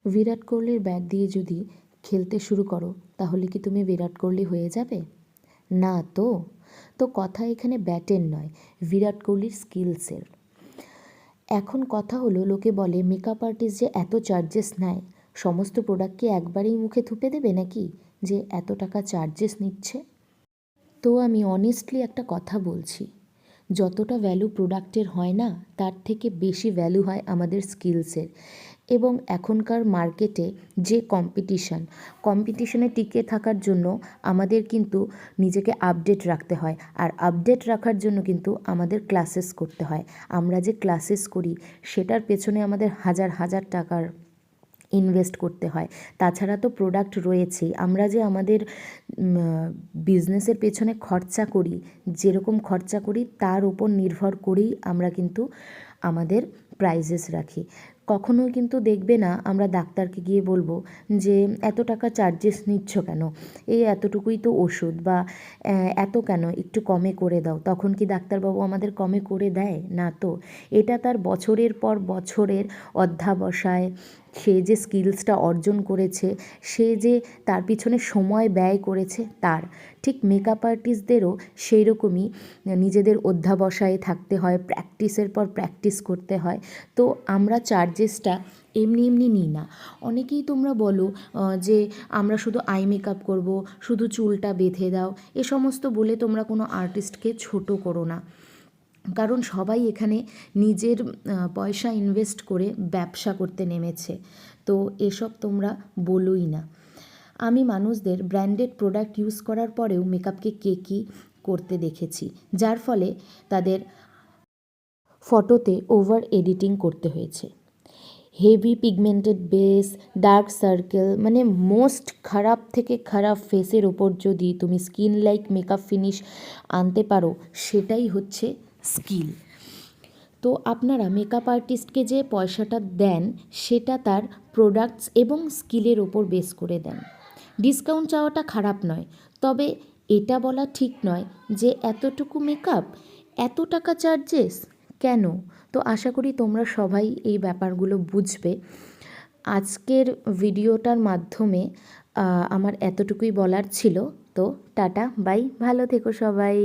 বিরাট কোহলির ব্যাট দিয়ে যদি খেলতে শুরু করো তাহলে কি তুমি বিরাট কোহলি হয়ে যাবে? না তো। তো কথা এখানে ব্যাটের নয়, বিরাট কোহলির স্কিলসের। এখন কথা হলো, লোকে বলে মেকআপ আর্টিস্ট যে এত চার্জেস নেয়, সমস্ত প্রোডাক্ট কি একবারেই মুখে থুপে দেবে নাকি যে এত টাকা চার্জেস নিচ্ছে? তো আমি অনেস্টলি একটা কথা বলছি, যতটা ভ্যালু প্রোডাক্টের হয় না, তার থেকে বেশি ভ্যালু হয় আমাদের স্কিলসের। এবং এখনকার মার্কেটে যে কম্পিটিশনে টিকে থাকার জন্য আমাদের কিন্তু নিজেকে আপডেট রাখতে হয়, আর আপডেট রাখার জন্য কিন্তু আমাদের ক্লাসেস করতে হয়। আমরা যে ক্লাসেস করি সেটার পেছনে আমাদের হাজার হাজার টাকার ইনভেস্ট করতে হয়। তাছাড়া তো প্রোডাক্ট রয়েছেই। আমরা যে আমাদের বিজনেসের পেছনে খরচা করি, যেরকম খরচা করি তার উপর নির্ভর করেই আমরা কিন্তু আমাদের প্রাইজেস রাখি। কখনোই কিন্তু দেখবে না আমরা ডাক্তারকে গিয়ে বলবো যে এত টাকা চার্জেস নিচ্ছ কেন, এই এতটুকুই তো ওষুধ, বা এত কেন, একটু কমে করে দাও। তখন কি ডাক্তারবাবু আমাদের কমে করে দেয়? না তো। এটা তার বছরের পর বছরের অধ্যবসায়, সে যে স্কিলসটা অর্জন করেছে, সে যে তার পিছনে সময় ব্যয় করেছে তার। ঠিক মেকআপ আর্টিস্টদেরও সেই রকমই নিজেদের অধ্যবসায়ে থাকতে হয়, প্র্যাকটিসের পর প্র্যাকটিস করতে হয়। তো আমরা চার্জেসটা এমনি এমনি নিই না। অনেকেই তোমরা বলো যে আমরা শুধু আই মেকআপ করব, শুধু চুলটা বেঁধে দাও, এ সমস্ত বলে তোমরা কোনো আর্টিস্টকে ছোট করো না। কারণ সবাই এখানে নিজের পয়সা ইনভেস্ট করে ব্যবসা করতে নেমেছে। তো এসব তোমরা বলোই না। আমি মানুষদের ব্র্যান্ডেড প্রোডাক্ট ইউজ করার পরেও মেকআপকে কেকি করতে দেখেছি, যার ফলে তাদের ফটোতে ওভার এডিটিং করতে হয়েছে। Heavy pigmented base, dark circle, মানে মোস্ট খারাপ থেকে খারাপ ফেসের ওপর যদি তুমি স্কিন লাইক মেকআপ ফিনিশ আনতে পারো, সেটাই হচ্ছে স্কিল। তো আপনারা মেকআপ আর্টিস্টকে যে পয়সাটা দেন সেটা তার প্রোডাক্টস এবং স্কিলের ওপর বেস করে দেন। ডিসকাউন্ট চাওয়াটা খারাপ নয়, তবে এটা বলা ঠিক নয় যে এতটুকু মেকআপ, এত টাকা চার্জেস কেন। তো আশা করি তোমরা সবাই এই ব্যাপারগুলো বুঝবে। আজকের ভিডিওটার মাধ্যমে আমার এতটুকুই বলার ছিল। তো টাটা বাই, ভালো থেকো সবাই।